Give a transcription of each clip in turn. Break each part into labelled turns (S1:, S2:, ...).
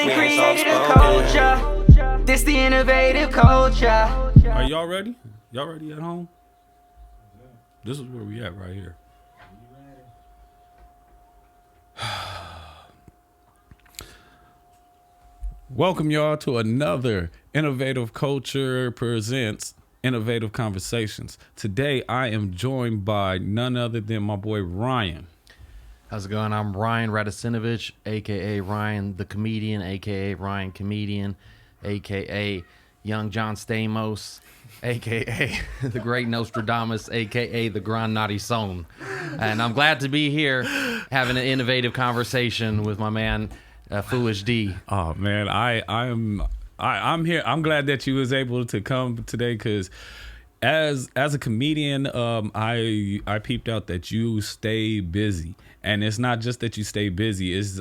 S1: done created a culture. This the innovative culture.
S2: Are y'all ready? Y'all ready at home? This is where we at right here. Welcome y'all to another Innovative Culture Presents Innovative Conversations. Today I am joined by none other than my boy Ryan.
S3: How's it going? I'm Ryan Radicinovich, a.k.a. Ryan the Comedian, a.k.a. Ryan Comedian, a.k.a. Young John Stamos, a.k.a. the Great Nostradamus, a.k.a. the Grand Naughty Son. And I'm glad to be here having an innovative conversation with my man, Phoolish Dee.
S2: Oh man, I'm here. I'm glad that you was able to come today because as a comedian, I peeped out that you stay busy. And it's not just that you stay busy. It's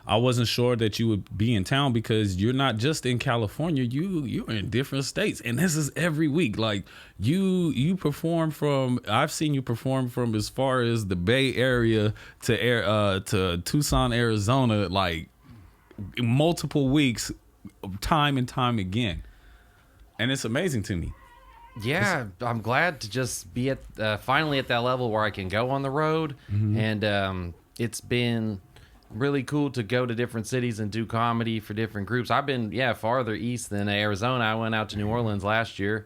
S2: I wasn't sure that you would be in town because you're not just in California. You're in different states, and this is every week. Like you perform from. I've seen you perform from as far as the Bay Area to Tucson, Arizona, like multiple weeks, time and time again, and it's amazing to me.
S3: Yeah, I'm glad to just be at finally at that level where I can go on the road, and it's been really cool to go to different cities and do comedy for different groups. I've been farther east than Arizona. I went out to New Orleans last year,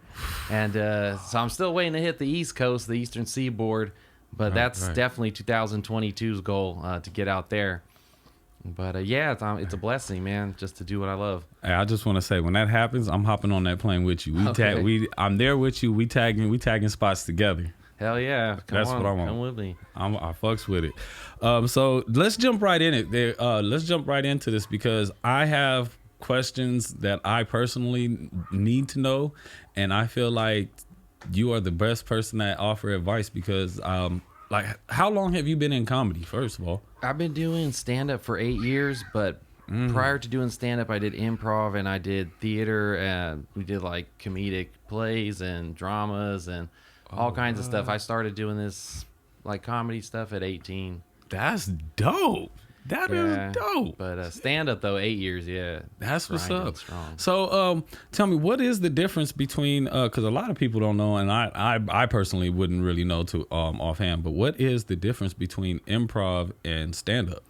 S3: and so I'm still waiting to hit the East Coast, the Eastern Seaboard, but that's definitely 2022's goal to get out there. But it's a blessing, man, just to do what I love.
S2: Hey, I just want to say, when that happens, I'm hopping on that plane with you. I'm there with you. We tagging spots together.
S3: Hell yeah!
S2: That's what I want.
S3: Come with me.
S2: I fucks with it. So let's jump right in it. Let's jump right into this because I have questions that I personally need to know, and I feel like you are the best person to offer advice because, like, how long have you been in comedy? First of all,
S3: I've been doing stand-up for 8 years, but prior to doing stand-up, I did improv and I did theater, and we did like comedic plays and dramas and all kinds of stuff. I started doing this like comedy stuff at 18.
S2: That's dope. That is dope.
S3: But stand-up though, 8 years, yeah.
S2: That's what's up.
S3: Strong.
S2: So tell me, what is the difference between, because a lot of people don't know, and I personally wouldn't really know to offhand, but what is the difference between improv and stand-up?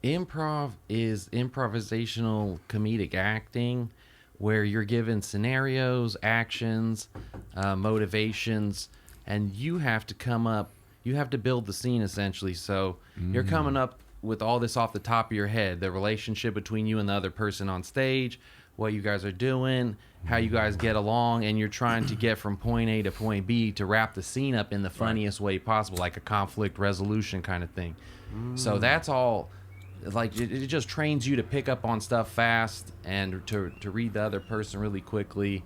S3: Improv is improvisational comedic acting where you're given scenarios, actions, motivations, and you have to build the scene essentially. So you're coming up with all this off the top of your head, the relationship between you and the other person on stage, what you guys are doing, how you guys get along, and you're trying to get from point A to point B to wrap the scene up in the funniest way possible, like a conflict resolution kind of thing. So that's all. Like it just trains you to pick up on stuff fast and to read the other person really quickly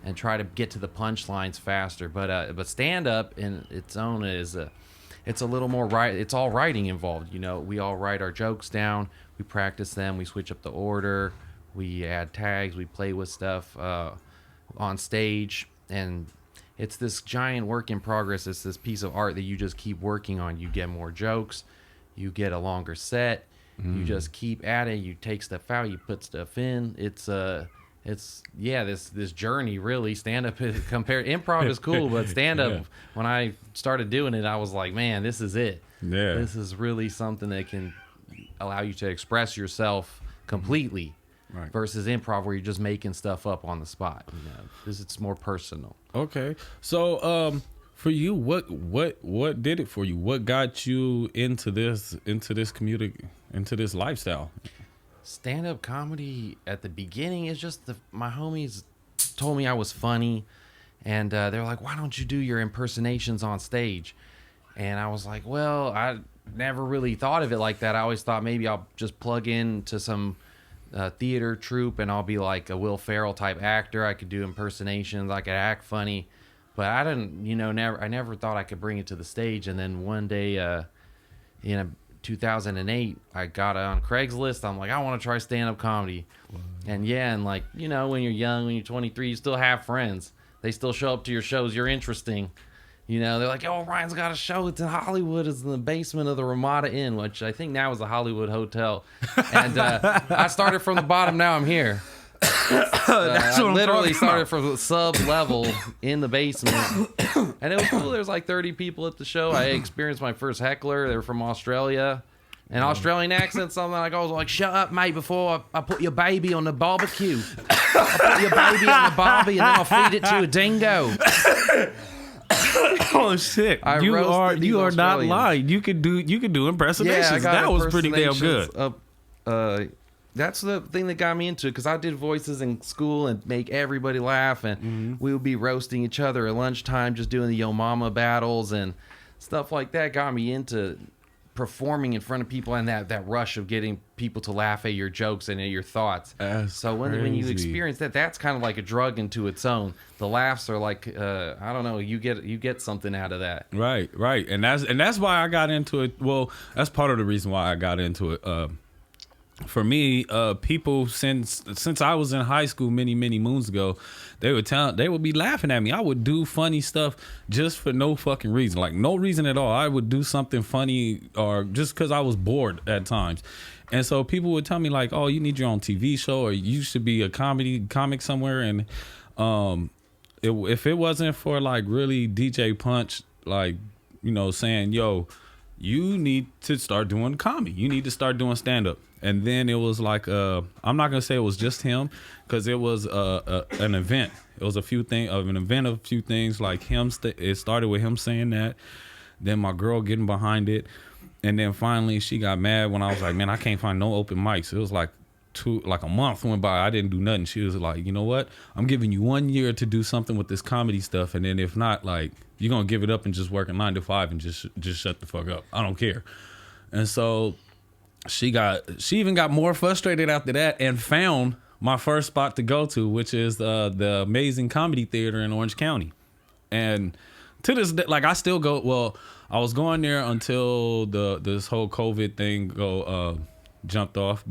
S3: and try to get to the punchlines faster. But stand up in its own it's a little more it's all writing involved. You know, we all write our jokes down, we practice them, we switch up the order, we add tags, we play with stuff on stage, and it's this giant work in progress. It's this piece of art that you just keep working on. You get more jokes, you get a longer set. You just keep at it. You take stuff out. You put stuff in. It's this journey really. Stand up compared improv is cool, but stand up when I started doing it, I was like, man, this is it. Yeah, this is really something that can allow you to express yourself completely. Right. Versus improv where you're just making stuff up on the spot. You know, because it's more personal.
S2: Okay, so for you, what did it for you? What got you into this community, into this lifestyle?
S3: Stand-up comedy at the beginning is just my homies told me I was funny, and they're like, "Why don't you do your impersonations on stage?" And I was like, "Well, I never really thought of it like that. I always thought maybe I'll just plug into some theater troupe and I'll be like a Will Ferrell type actor. I could do impersonations. I could act funny." But I didn't, I never thought I could bring it to the stage. And then one day, in 2008, I got on Craigslist. I'm like, I want to try stand-up comedy. Wow. And like, when you're young, when you're 23, you still have friends. They still show up to your shows. You're interesting. You know, they're like, oh, Ryan's got a show. It's in Hollywood. It's in the basement of the Ramada Inn, which I think now is a Hollywood hotel. And I started from the bottom. Now I'm here.
S2: That's
S3: I
S2: what I'm
S3: literally
S2: talking
S3: started
S2: about.
S3: from sub level in the basement. And it was cool. There was like 30 people at the show. I experienced my first heckler. They were from Australia. An Australian accent, something like I was like, shut up, mate, before I put your baby on the barbecue. I'll put your baby on the barbie and then I'll feed it to a dingo.
S2: Oh shit!
S3: I
S2: You
S3: roasted these
S2: are not
S3: Australians.
S2: lying. You can do impersonations.
S3: Yeah, I got
S2: That was pretty damn good.
S3: impersonations. That's the thing that got me into it, because I did voices in school and make everybody laugh, and we would be roasting each other at lunchtime, just doing the Yo Mama battles and stuff like that. Got me into performing in front of people, and that rush of getting people to laugh at your jokes and at your thoughts.
S2: That's
S3: So when you
S2: crazy.
S3: experience that, that's kind of like a drug into its own. The laughs are like I don't know, you get something out of that.
S2: Right, and that's why I got into it. Well, that's part of the reason why I got into it. For me, people since I was in high school many moons ago, they would be laughing at me. I would do funny stuff just for no fucking reason, like no reason at all. I would do something funny or just because I was bored at times. And so people would tell me like, "Oh, you need your own TV show, or you should be a comic somewhere." And if it wasn't for like really DJ Punch, like, you know, saying, "Yo, you need to start doing comedy. You need to start doing stand-up." And then it was like, I'm not going to say it was just him, because it was an event. It was a few things like him. It started with him saying that. Then my girl getting behind it. And then finally she got mad when I was like, man, I can't find no open mics. It was like a month went by. I didn't do nothing. She was like, you know what? I'm giving you 1 year to do something with this comedy stuff. And then if not, like, you're going to give it up and just work a 9 to 5 and just shut the fuck up. I don't care. And so she even got more frustrated after that and found my first spot to go to, which is the Amazing Comedy Theater in Orange County. And to this day, like, I still go. Well, I was going there until this whole COVID thing jumped off.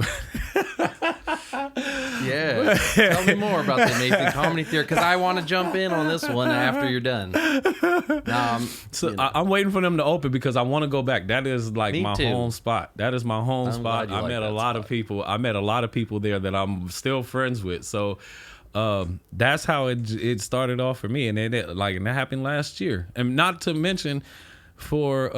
S3: Yeah. Tell me more about the Amazing Comedy Theater, because I want to jump in on this one after you're done.
S2: I'm waiting for them to open because I want to go back. That is like
S3: Me
S2: my
S3: too.
S2: home spot. That is my home
S3: I'm
S2: spot.
S3: glad you
S2: I
S3: like
S2: met a
S3: that
S2: lot of
S3: spot.
S2: people. I met a lot of people there that I'm still friends with. So that's how it started off for me. And and that happened last year. And not to mention for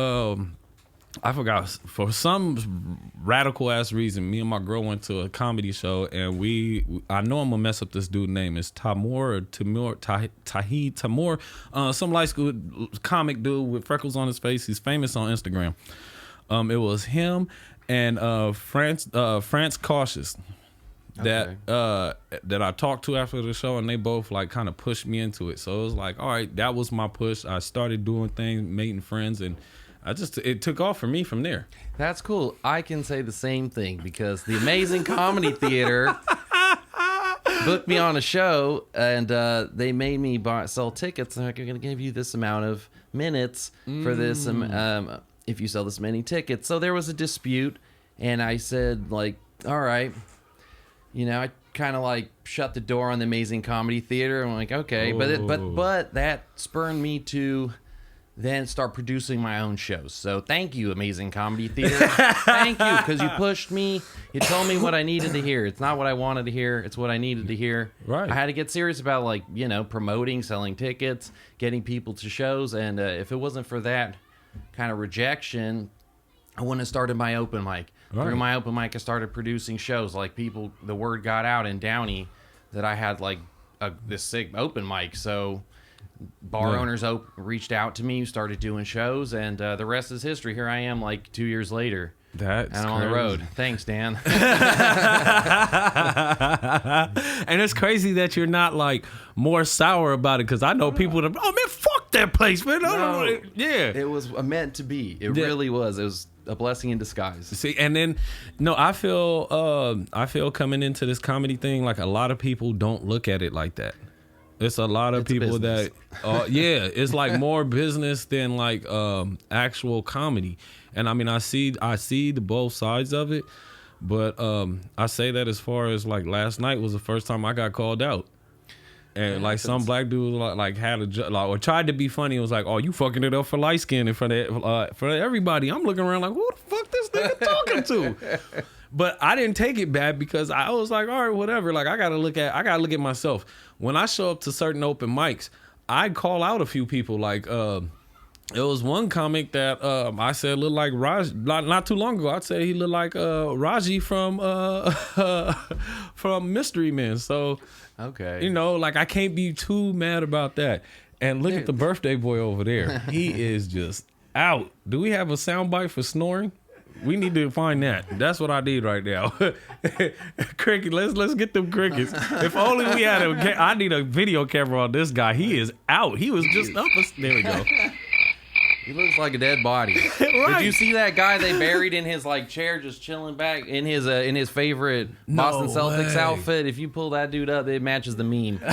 S2: I forgot, for some radical ass reason, me and my girl went to a comedy show, and I know I'm gonna mess up this dude's name. It's Tamor, some light school comic dude with freckles on his face. He's famous on Instagram. It was him and France Cautious that I talked to after the show, and they both like kind of pushed me into it. So it was like, all right, that was my push. I started doing things, making friends, and it took off for me from there.
S3: That's cool. I can say the same thing, because the Amazing Comedy Theater booked me on a show, and they made me sell tickets. They're like, "You're going to give you this amount of minutes for this if you sell this many tickets." So there was a dispute, and I said, like, all right. You know, I kind of like shut the door on the Amazing Comedy Theater. I'm like, okay, but that spurred me to then start producing my own shows. So thank you, Amazing Comedy Theater. Thank you, because you pushed me. You told me what I needed to hear. It's not what I wanted to hear. It's what I needed to hear.
S2: Right.
S3: I had to get serious about, like, you know, promoting, selling tickets, getting people to shows. And if it wasn't for that kind of rejection, I wouldn't have started my open mic.
S2: Right.
S3: Through my open mic, I started producing shows. Like, the word got out in Downey that I had like this sick open mic. So bar owners reached out to me, started doing shows, and the rest is history. Here I am, like 2 years later.
S2: That's
S3: and I'm on the road. Thanks, Dan.
S2: And it's crazy that you're not like more sour about it, because I know people that, oh man, fuck that place, man.
S3: No.
S2: Yeah.
S3: It was meant to be. It really was. It was a blessing in disguise.
S2: See, and then I feel coming into this comedy thing, like a lot of people don't look at it like that. It's a lot of people
S3: business.
S2: that, it's like more business than like actual comedy. And I mean, I see the both sides of it, but I say that as far as like last night was the first time I got called out. And like some black dude like had a like or tried to be funny. It was like, oh, you fucking it up for light skin in front of for everybody. I'm looking around like, who the fuck this nigga talking to? But I didn't take it bad because I was like, all right, whatever. Like I gotta look at myself. When I show up to certain open mics, I call out a few people. Like it was one comic that I said looked like Raj. Not too long ago, I'd say he looked like Raji from Mystery Men. So.
S3: Okay.
S2: You know, like I can't be too mad about that. And look at the birthday boy over there. He is just out. Do we have a soundbite for snoring? We need to find that. That's what I need right now. Cricket, let's get them crickets. If only we had I need a video camera on this guy. He is out. He was just up. There we go.
S3: He looks like a dead body.
S2: Right.
S3: Did you see that guy they buried in his like chair, just chilling back in his favorite Boston Celtics outfit? If you pull that dude up, it matches the meme. he looks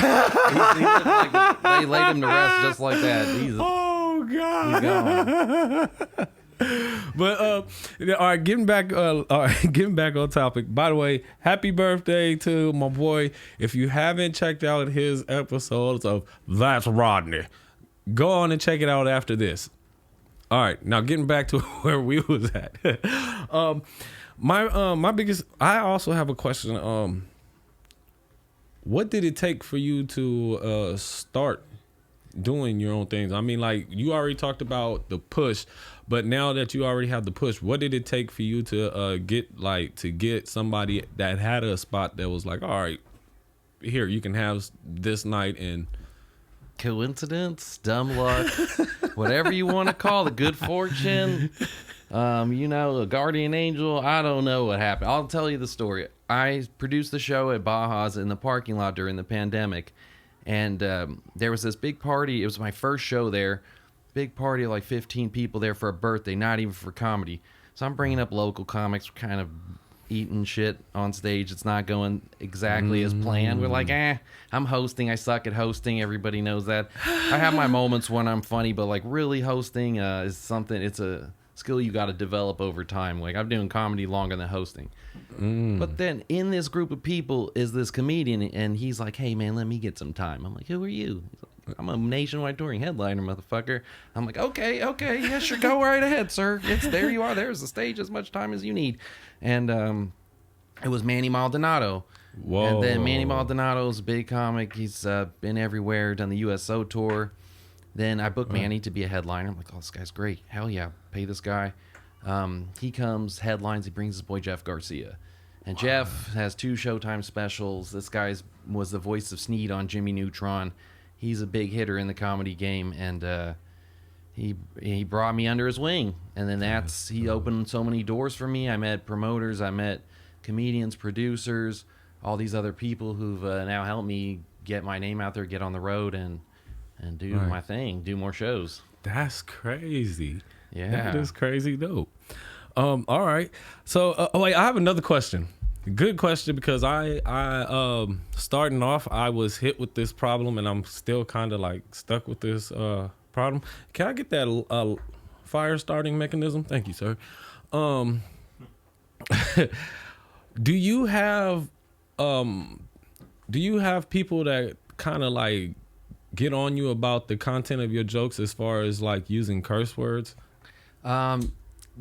S3: like they laid him to rest just like that.
S2: Oh God.
S3: He's gone.
S2: But all right, getting back on topic. By the way, happy birthday to my boy. If you haven't checked out his episodes of That's Rodney, go on and check it out after this. All right, now getting back to where we was at. My biggest. I also have a question. What did it take for you to start doing your own things? I mean, like you already talked about the push, but now that you already have the push, what did it take for you to get somebody that had a spot that was like, all right, here you can have this night and.
S3: Coincidence, dumb luck, whatever you want to call it, good fortune, a guardian angel. I don't know what happened. I'll tell you the story. I produced the show at Baja's in the parking lot during the pandemic, and there was this big party. It was my first show there. Big party, like 15 people there for a birthday, not even for comedy. So I'm bringing up local comics, kind of eating shit on stage. It's not going exactly as planned. We're like, I'm hosting. I suck at hosting. Everybody knows that. I have my moments when I'm funny, but like really hosting is something, it's a skill you got to develop over time. Like I'm doing comedy longer than hosting. But then in this group of people is this comedian, and he's like, hey man, let me get some time. I'm like, who are you? He's like, I'm a nationwide touring headliner, motherfucker. I'm like, okay, yeah, sure, go right ahead, sir. There you are. There's the stage, as much time as you need. And it was Manny Maldonado.
S2: Whoa.
S3: And then Manny Maldonado's a big comic. He's been everywhere, done the USO tour. Then I booked Manny to be a headliner. I'm like, oh, this guy's great. Hell yeah, pay this guy. He comes, headlines, he brings his boy Jeff Garcia. And Jeff has 2 Showtime specials. This guy was the voice of Sneed on Jimmy Neutron. He's a big hitter in the comedy game, and he brought me under his wing. And then he opened so many doors for me. I met promoters, I met comedians, producers, all these other people who've now helped me get my name out there, get on the road, and do my thing, do more shows.
S2: That's crazy.
S3: Yeah.
S2: That is crazy dope. All right. So, wait, I have another question. Good question, because I starting off, I was hit with this problem, and I'm still kind of like stuck with this problem. Can I get that fire starting mechanism? Thank you, sir. Do you have people that kind of like get on you about the content of your jokes as far as like using curse words?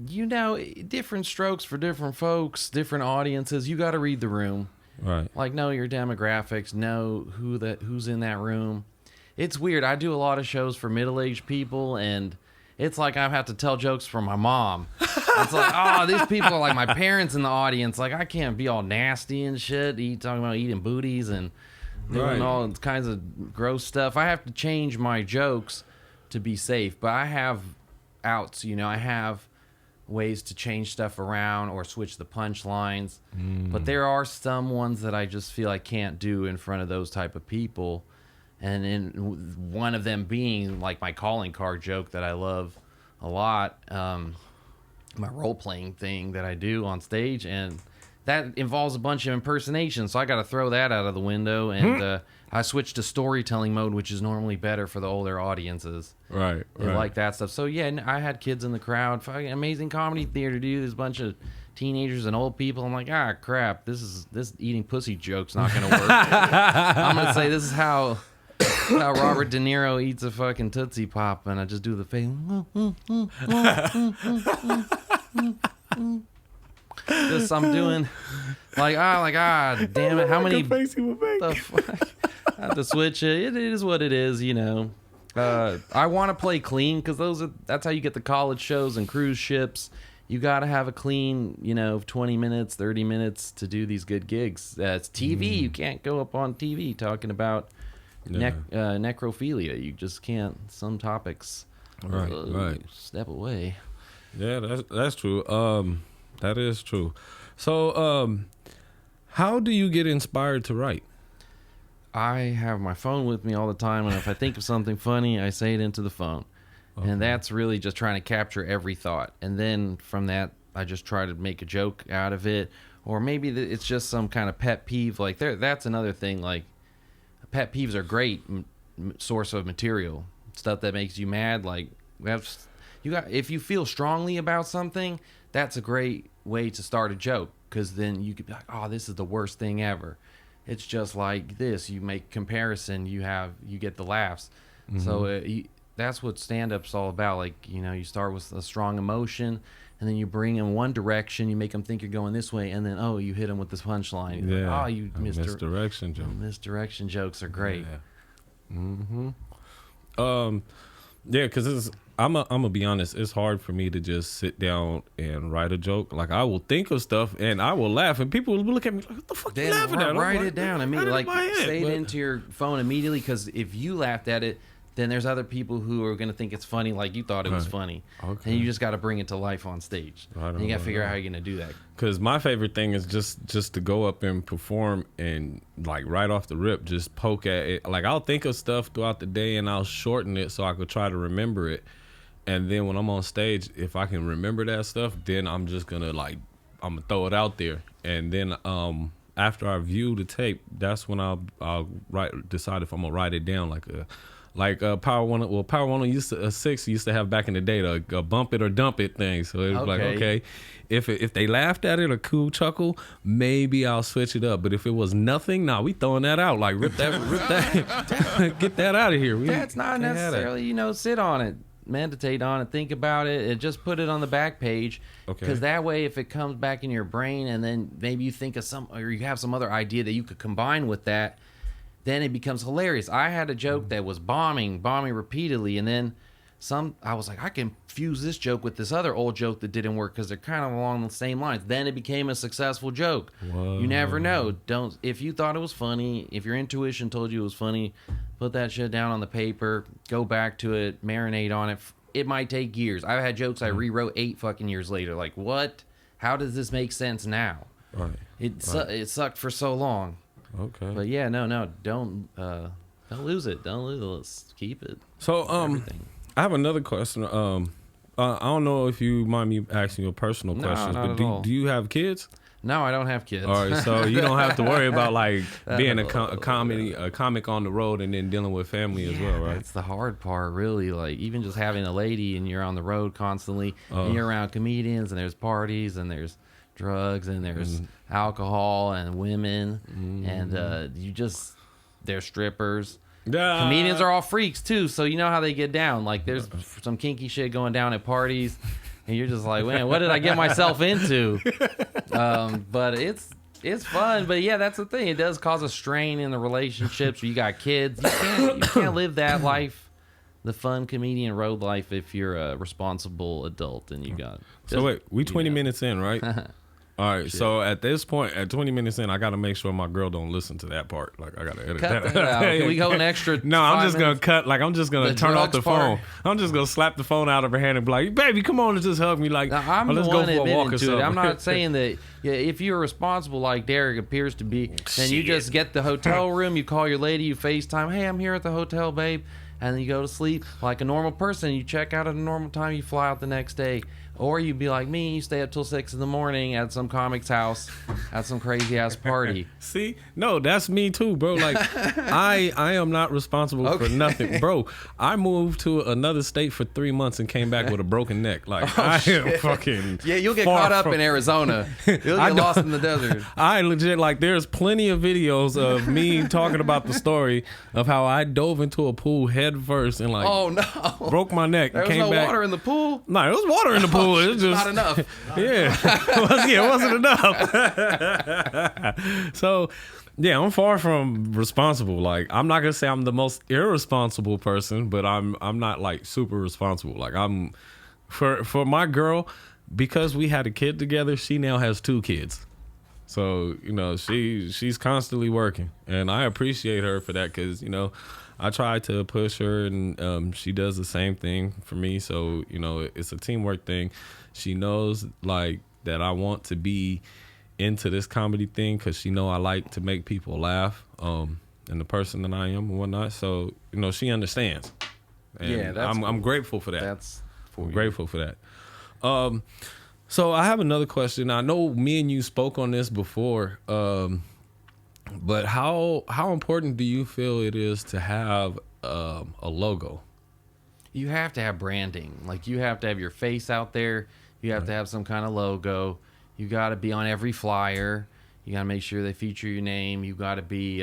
S3: Different strokes for different folks, different audiences. You got to read the room.
S2: Right.
S3: Like, know your demographics, know who's in that room. It's weird. I do a lot of shows for middle-aged people, and it's like I have to tell jokes for my mom. It's like, oh, these people are like my parents in the audience. Like, I can't be all nasty and shit, talking about eating booties and doing all kinds of gross stuff. I have to change my jokes to be safe, but I have outs. I have ways to change stuff around or switch the punchlines. But there are some ones that I just feel I can't do in front of those type of people. And in one of them being like my calling card joke that I love a lot, my role-playing thing that I do on stage, and that involves a bunch of impersonations, so I got to throw that out of the window, and I switched to storytelling mode, which is normally better for the older audiences.
S2: Right.
S3: They like that stuff. So yeah, I had kids in the crowd. Fucking amazing comedy theater, dude. There's a bunch of teenagers and old people. I'm like, crap, this eating pussy joke's not gonna work. I'm gonna say this is how Robert De Niro eats a fucking Tootsie Pop, and I just do the face. Just I'm doing damn it, how many
S2: face he would make.
S3: the fuck? I have to switch it. It is what it is, you know. I want to play clean because that's how you get the college shows and cruise ships. You got to have a clean, 20 minutes, 30 minutes to do these good gigs. It's TV. You can't go up on TV talking about necrophilia. You just can't. Some topics.
S2: Right.
S3: Step away.
S2: Yeah, that's true. That is true. So, how do you get inspired to write?
S3: I have my phone with me all the time, and if I think of something funny, I say it into the phone. Okay. And that's really just trying to capture every thought. And then from that, I just try to make a joke out of it. Or maybe it's just some kind of pet peeve. Like, that's another thing. Like, pet peeves are great source of material. Stuff that makes you mad. Like, if you feel strongly about something, that's a great way to start a joke. Because then you could be like, oh, this is the worst thing ever. It's just like this. You make comparison. You get the laughs. Mm-hmm. So that's what stand-up's all about. Like, you start with a strong emotion, and then you bring in one direction. You make them think you're going this way, and then you hit them with this punchline.
S2: Yeah.
S3: Like, you
S2: misdirection joke.
S3: Misdirection jokes are great.
S2: Yeah. Mm-hmm. Yeah, because I'm gonna be honest. It's hard for me to just sit down and write a joke. Like, I will think of stuff and I will laugh, and people will look at me like, "What the fuck you laughing at?"
S3: Write it down. I mean, like, say it into your phone immediately. Because if you laughed at it, then there's other people who are gonna think it's funny, like you thought it was funny. Okay. And you just got to bring it to life on stage. And you got to figure out how you're gonna do that.
S2: Because my favorite thing is just to go up and perform and, like, right off the rip, just poke at it. Like, I'll think of stuff throughout the day and I'll shorten it so I could try to remember it. And then when I'm on stage, if I can remember that stuff, then I'm just gonna I'm gonna throw it out there. And then after I view the tape, that's when I'll decide if I'm gonna write it down like Power 1. Well, Power 106 used to have back in the day a bump it or dump it thing. So it was like, okay, if they laughed at it or cool chuckle, maybe I'll switch it up. But if it was nothing, we throwing that out. Like, rip that, get that out of here.
S3: That's not necessarily sit on it. Meditate on it, think about it, and just put it on the back page. Because that way, if it comes back in your brain, and then maybe you think of or you have some other idea that you could combine with that, then it becomes hilarious. I had a joke that was bombing repeatedly, and then I was like, I can fuse this joke with this other old joke that didn't work because they're kind of along the same lines. Then it became a successful joke. Whoa. You never know. If you thought it was funny, if your intuition told you it was funny, put that shit down on the paper, go back to it, marinate on it. It might take years. I've had jokes I rewrote 8 fucking years later. Like, what? How does this make sense now? Right. It sucked for so long.
S2: Okay.
S3: But yeah, no, don't lose it. Don't lose it. Let's keep it.
S2: So
S3: everything.
S2: I have another question. I don't know if you mind me asking you a personal question, but do you have kids?
S3: No, I don't have kids.
S2: All right, so you don't have to worry about being a comic on the road and then dealing with family as well, right?
S3: That's the hard part, really. Like, even just having a lady and you're on the road constantly, and you're around comedians, and there's parties, and there's drugs, and there's alcohol, and women, and there's strippers. Comedians are all freaks too, so you know how they get down. Like, there's some kinky shit going down at parties, and you're just like, man, what did I get myself into? But it's fun. But yeah, that's the thing. It does cause a strain in the relationships. You got kids. You can't live that life, the fun comedian road life, if you're a responsible adult and you got.
S2: So wait, we 20 minutes in, right? All right, so at this point, at 20 minutes in, I got to make sure my girl don't listen to that part. Like, I got to edit that
S3: out. Can we go an extra?
S2: No, I'm just going to cut. Like, I'm just going to turn off the phone. I'm just going to slap the phone out of her hand and be like, baby, come on and just hug me. Like,
S3: I'm
S2: let's
S3: the
S2: go
S3: one
S2: for a walk
S3: admitting
S2: or
S3: to
S2: something.
S3: it. I'm not saying that if you're responsible like Derek appears to be, then you just get the hotel room, you call your lady, you FaceTime, hey, I'm here at the hotel, babe. And then you go to sleep like a normal person. You check out at a normal time. You fly out the next day. Or you'd be like me, you stay up till 6 a.m. at some comic's house, at some crazy ass party.
S2: See, no, that's me too, bro. Like, I am not responsible for nothing, bro. I moved to another state for 3 months and came back with a broken neck. Like, I am fucking.
S3: Yeah, you'll get caught up in Arizona. You'll get lost in the desert.
S2: I legit, like, there's plenty of videos of me talking about the story of how I dove into a pool head first and like,
S3: oh no,
S2: broke my neck.
S3: There was
S2: came
S3: no
S2: back.
S3: water in the pool.
S2: No, there was water in the pool. It was just
S3: not enough.
S2: Yeah, it wasn't enough. So, yeah, I'm far from responsible. Like, I'm not gonna say I'm the most irresponsible person, but I'm not like super responsible. Like, I'm for my girl, because we had a kid together. She now has 2 kids. So, you know, she's constantly working, and I appreciate her for that because, you know, I try to push her, and she does the same thing for me. So, you know, it's a teamwork thing. She knows, like, that I want to be into this comedy thing because she know I like to make people laugh, and the person that I am and whatnot. So, you know, she understands. And
S3: yeah, that's
S2: I'm grateful for that.
S3: I'm
S2: grateful for that. So I have another question. I know me and you spoke on this before, but how important do you feel it is to have a logo?
S3: You have to have branding. Like, you have to have your face out there. You have to have some kind of logo. You got to be on every flyer. You got to make sure they feature your name. You got to be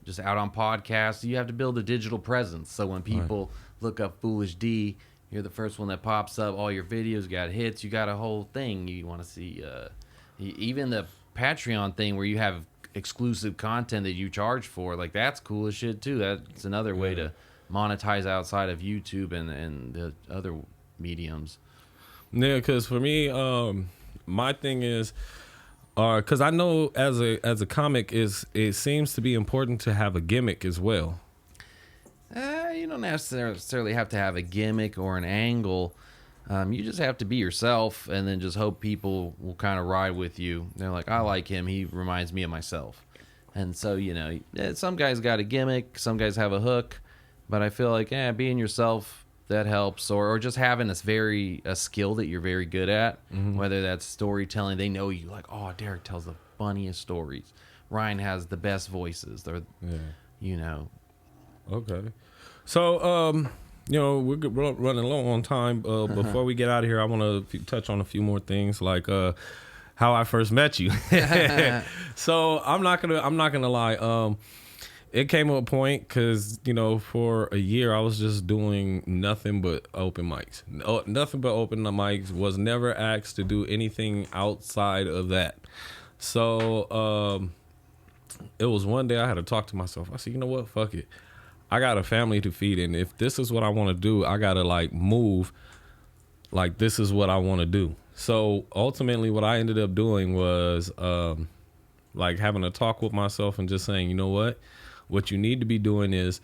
S3: just out on podcasts. You have to build a digital presence. So when people look up Foolish Dee, you're the first one that pops up. All your videos got hits. You got a whole thing. You want to see even the Patreon thing where you have exclusive content that you charge for. Like, that's cool as shit too. That's another way to monetize outside of YouTube and the other mediums.
S2: Yeah, because for me, my thing is, because I know as a comic, it seems to be important to have a gimmick as well.
S3: You don't necessarily have to have a gimmick or an angle. You just have to be yourself, and then just hope people will kind of ride with you. They're like, I like him. He reminds me of myself. And so, you know, some guys got a gimmick, some guys have a hook, but I feel like, being yourself, that helps. Or just having a skill that you're very good at, whether that's storytelling. They know you, like, oh, Derek tells the funniest stories. Ryan has the best voices. They're, you know.
S2: Okay. So, you know, we're running low on time. Before we get out of here, I want to touch on a few more things, like how I first met you. So I'm not gonna lie. It came to a point because, you know, for a year I was just doing nothing but open mics. Nothing but open mics. Was never asked to do anything outside of that. So it was one day I had to talk to myself. I said, you know what? Fuck it. I got a family to feed, and if this is what I want to do, I got to, like, move like this is what I want to do. So ultimately what I ended up doing was like having a talk with myself and just saying, you know what you need to be doing is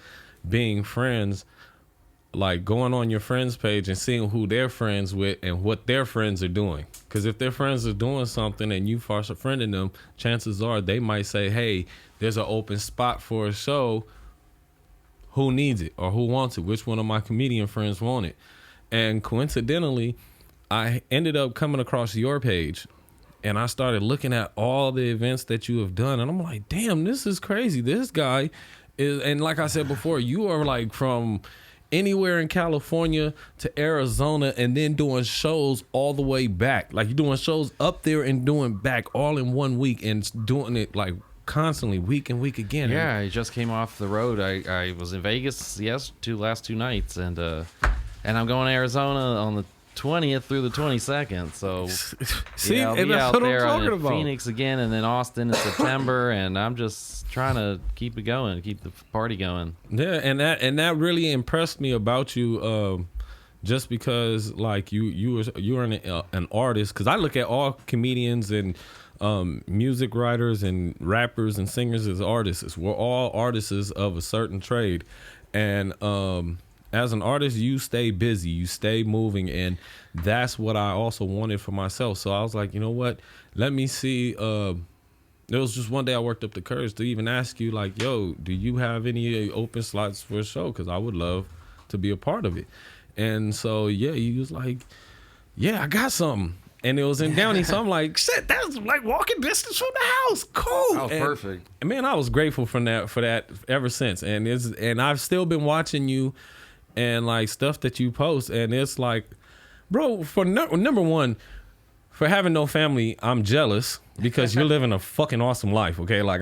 S2: being friends, like going on your friends page and seeing who they're friends with and what their friends are doing. Because if their friends are doing something and you are friending them, chances are they might say, hey, there's an open spot for a show. Who needs it or who wants it? Which one of my comedian friends want it? And coincidentally, I ended up coming across your page, and I started looking at all the events that you have done, and I'm like, damn, this is crazy. This guy is, and like I said before, you are like from anywhere in California to Arizona, and then doing shows all the way back. Like, you're doing shows up there and doing back all in 1 week, and doing it like constantly, week and week again.
S3: Yeah, I just came off the road. I was in Vegas, last 2 nights, and I'm going to Arizona on the 20th through the 22nd. So
S2: see,
S3: I'll
S2: and
S3: be
S2: that's
S3: out
S2: what
S3: there
S2: I'm talking about.
S3: Phoenix again, and then Austin in September, and I'm just trying to keep it going, keep the party going.
S2: Yeah, and that really impressed me about you. Just because, like, you're an artist, because I look at all comedians and music writers and rappers and singers as artists. We're all artists of a certain trade, and as an artist, you stay busy, you stay moving, and that's what I also wanted for myself. So I was like, you know what? Let me see. There was just one day I worked up the courage to even ask you, like, yo, do you have any open slots for a show? Because I would love to be a part of it. And so, yeah, he was like, yeah, I got something. And it was in Downey, so I'm like, shit, that's like walking distance from the house. Cool.
S3: Oh, perfect.
S2: And man, I was grateful for that ever since. And I've still been watching you and like stuff that you post, and it's like, bro, for number one, for having no family, I'm jealous because you're living a fucking awesome life. Okay, like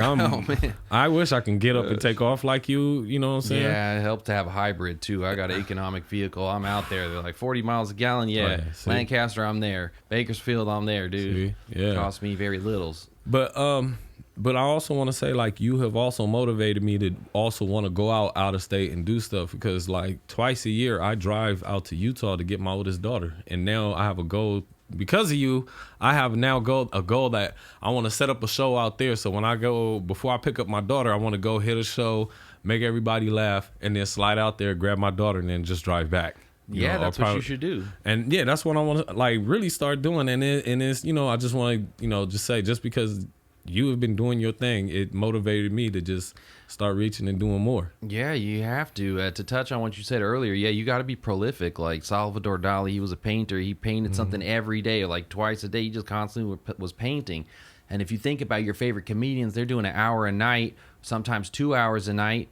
S2: I wish I can get up and take off like you. You know what I'm saying?
S3: Yeah, it helped to have a hybrid too. I got an economic vehicle. I'm out there. They're like 40 miles a gallon. Yeah, Lancaster, I'm there. Bakersfield, I'm there, dude.
S2: See? Yeah,
S3: cost me very littles.
S2: But I also want to say, like, you have also motivated me to also want to go out of state and do stuff, because like twice a year I drive out to Utah to get my oldest daughter, and now I have a goal. Because of you, I have now a goal that I want to set up a show out there. So when I go, before I pick up my daughter, I want to go hit a show, make everybody laugh, and then slide out there, grab my daughter, and then just drive back.
S3: Yeah, that's what you should do.
S2: And yeah, that's what I want to like really start doing. And it's, you know, I just want to, just say, just because you have been doing your thing, it motivated me to just start reaching and doing more.
S3: Yeah, you have to. To touch on what you said earlier, yeah, you got to be prolific. Like Salvador Dali, he was a painter. He painted something every day, like twice a day. He just constantly was painting. And if you think about your favorite comedians, they're doing an hour a night, sometimes 2 hours a night,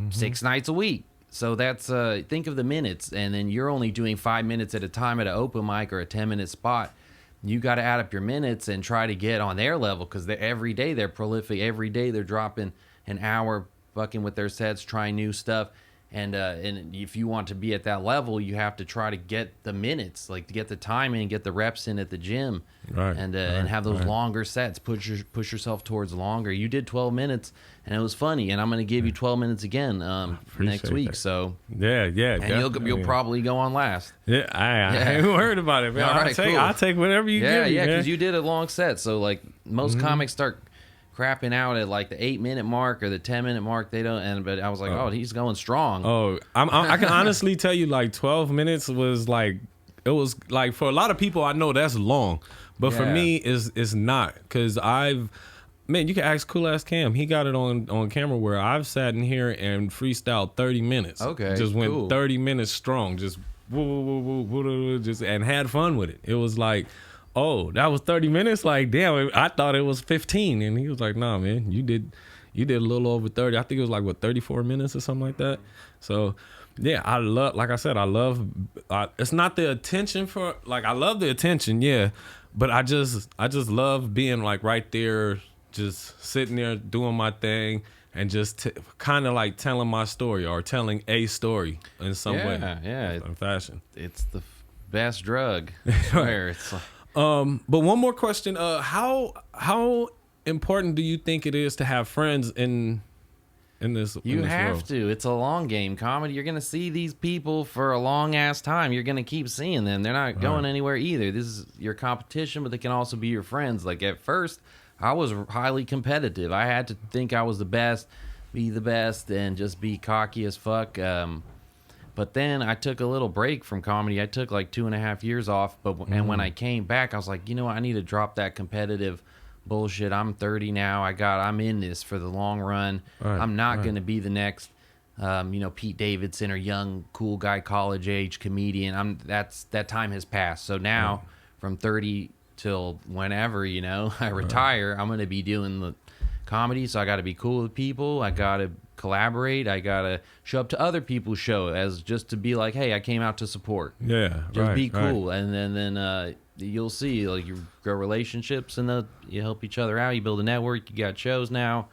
S3: 6 nights a week. So that's, think of the minutes. And then you're only doing 5 minutes at a time at an open mic or a 10-minute spot. You got to add up your minutes and try to get on their level, because every day they're prolific. Every day they're dropping an hour, fucking with their sets, trying new stuff. And if you want to be at that level, you have to try to get the minutes, like to get the time in, get the reps in at the gym,
S2: right?
S3: And have those longer sets. Push yourself towards longer. You did 12 minutes, and it was funny. And I'm going to give you 12 minutes again next week.
S2: That.
S3: So
S2: yeah,
S3: and you'll probably go on last.
S2: Yeah, I ain't worried about it, man.
S3: All right,
S2: I'll take whatever you give me.
S3: Yeah, because you did a long set. So like most comics start crapping out at like the 8-minute mark or the 10-minute mark. They don't, but I was like, oh, he's going strong.
S2: Oh, I can honestly tell you, like 12 minutes was like, it was like, for a lot of people, I know that's long, but for me, it's not, because man, you can ask Cool Ass Cam. He got it on camera where I've sat in here and freestyled 30 minutes.
S3: Okay,
S2: just went
S3: cool.
S2: 30 minutes strong, just just and had fun with it. It was like, oh, that was 30 minutes? Like, damn, I thought it was 15. And he was like, nah, man, you did a little over 30. I think it was like, 34 minutes or something like that. So, yeah, like I said, it's not the attention for, like, I love the attention, yeah. But I just love being, like, right there, just sitting there doing my thing and just kind of like telling my story or telling a story in some way.
S3: Yeah.
S2: In fashion.
S3: It's the best drug. I swear. It's like,
S2: but one more question. How important do you think it is to have friends in this?
S3: You
S2: in this
S3: have
S2: world?
S3: to. It's a long game. Comedy, you're gonna see these people for a long ass time. You're gonna keep seeing them. They're not going anywhere either. This is your competition, but they can also be your friends. Like at first, I was highly competitive. I had to think I was the best, be the best, and just be cocky as fuck. But then I took a little break from comedy. I took like 2.5 years off. And when I came back, I was like, you know what? I need to drop that competitive bullshit. I'm 30 now. I'm in this for the long run. I'm not going to be the next, Pete Davidson or young, cool guy, college age comedian. That time has passed. So now from 30 till whenever, I retire, I'm going to be doing the comedy. So I got to be cool with people. I got to collaborate. I gotta show up to other people's show as just to be like, hey, I came out to support.
S2: Yeah,
S3: just be cool, and then you'll see, like, you grow relationships and you help each other out. You build a network. You got shows now,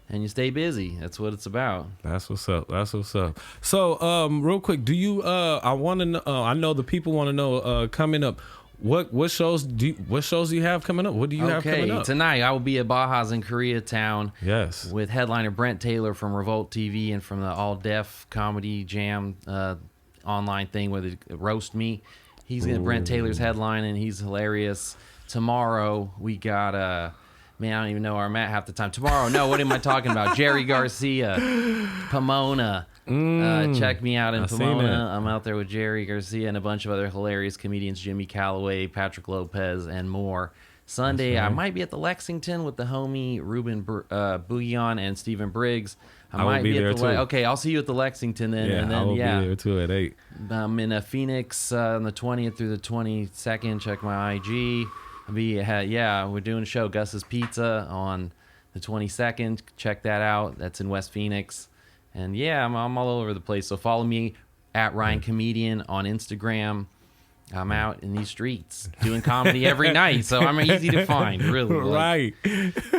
S3: and you stay busy. That's what it's about. That's what's up.
S2: So, real quick, do you? I want to know. I know the people want to know. Coming up. What shows do you have coming up? What do you have coming up?
S3: Tonight I will be at Baja's in Koreatown.
S2: Yes.
S3: With headliner Brent Taylor from Revolt TV and from the All Deaf Comedy Jam online thing where they roast me. Brent Taylor's headline and he's hilarious. Tomorrow we got man, I don't even know where I'm at half the time. Tomorrow, no, what am I talking about? Jerry Garcia, Pomona. Check me out in Pomona. I'm out there with Jerry Garcia and a bunch of other hilarious comedians, Jimmy Calloway, Patrick Lopez, and more. Sunday,
S2: That's
S3: I
S2: right.
S3: might be at the Lexington with the homie Ruben Bouillon and Stephen Briggs.
S2: I will be there
S3: at the
S2: too.
S3: Okay, I'll see you at the Lexington then.
S2: Yeah,
S3: and then,
S2: I will be there too at 8.
S3: I'm in Phoenix on the 20th through the 22nd. Check my IG. We're doing a show, Gus's Pizza, on the 22nd. Check that out. That's in West Phoenix. And yeah, I'm all over the place. So follow me at Ryan Comedian on Instagram. I'm out in these streets doing comedy every night, so I'm easy to find, really.
S2: Right.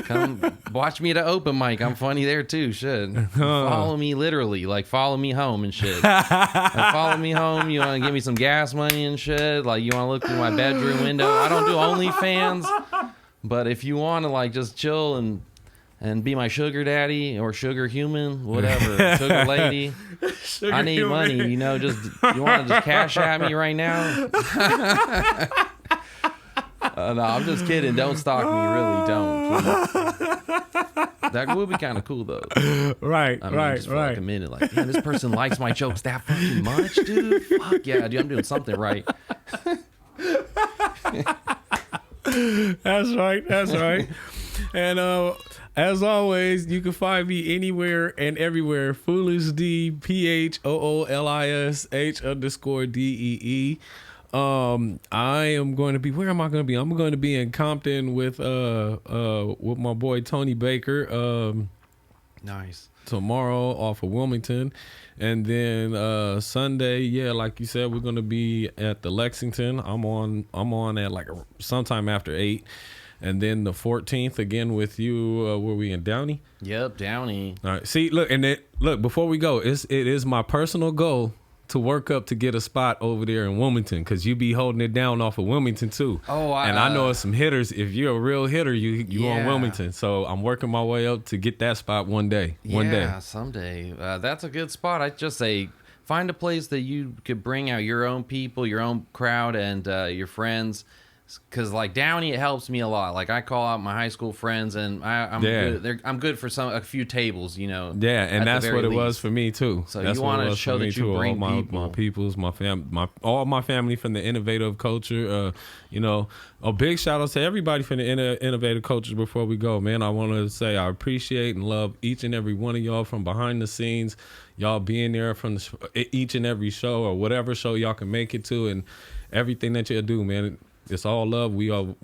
S3: Come watch me at an open mic. I'm funny there too. Shit. Follow me literally, like follow me home and shit. Like, follow me home. You want to give me some gas money and shit? Like you want to look through my bedroom window? I don't do OnlyFans, but if you want to like just chill and be my sugar daddy or sugar human, whatever, sugar lady. I need money, just you want to just cash at me right now? No, I'm just kidding. Don't stalk me, really don't. That would be kind of cool though.
S2: Right,
S3: I mean,
S2: right,
S3: just for
S2: right.
S3: like a minute, like, damn, this person likes my jokes that fucking much, dude. Fuck yeah, dude, I'm doing something right.
S2: That's right. That's right. And as always, you can find me anywhere and everywhere. Phoolish Dee, PHOOLISH_DEE. I am going to be. Where am I going to be? I'm going to be in Compton with my boy Tony Baker.
S3: Nice.
S2: Tomorrow off of Wilmington, and then Sunday, like you said, we're gonna be at the Lexington. I'm on at like sometime after 8. And then the 14th again with you. Were we in Downey?
S3: Yep, Downey.
S2: All right. See, look, before we go, it is my personal goal to work up to get a spot over there in Wilmington, because you be holding it down off of Wilmington too.
S3: Oh,
S2: and I know some hitters. If you're a real hitter, you on
S3: Yeah.
S2: Wilmington. So I'm working my way up to get that spot one day.
S3: Yeah, someday. That's a good spot. I'd just say find a place that you could bring out your own people, your own crowd, and your friends. Because like Downey, it helps me a lot. Like I call out my high school friends, and I'm good. I'm good for a few tables,
S2: Yeah, and that's what it was for me too.
S3: So
S2: that's
S3: you want to show that you bring
S2: all
S3: people.
S2: my peoples, all my family from the innovative culture. A big shout out to everybody from the innovative culture. Before we go, man, I want to say I appreciate and love each and every one of y'all from behind the scenes. Y'all being there from each and every show or whatever show y'all can make it to, and everything that y'all do, man. It's all love. We are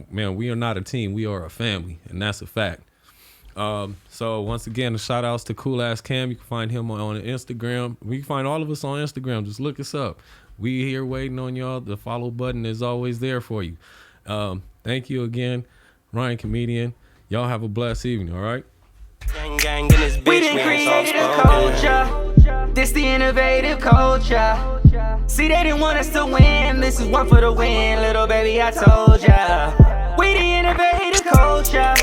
S2: not a team. We are a family, and that's a fact. So once again, the shout outs to Cool Ass Cam. You can find him on Instagram. We can find all of us on Instagram. Just look us up. We here waiting on y'all. The follow button is always there for you. Thank you again, Ryan Comedian. Y'all have a blessed evening. All right.
S1: Gang in this bitch, we done created a culture. This the innovative culture. See, they didn't want us to win. This is one for the win, little baby, I told ya. We the innovative culture.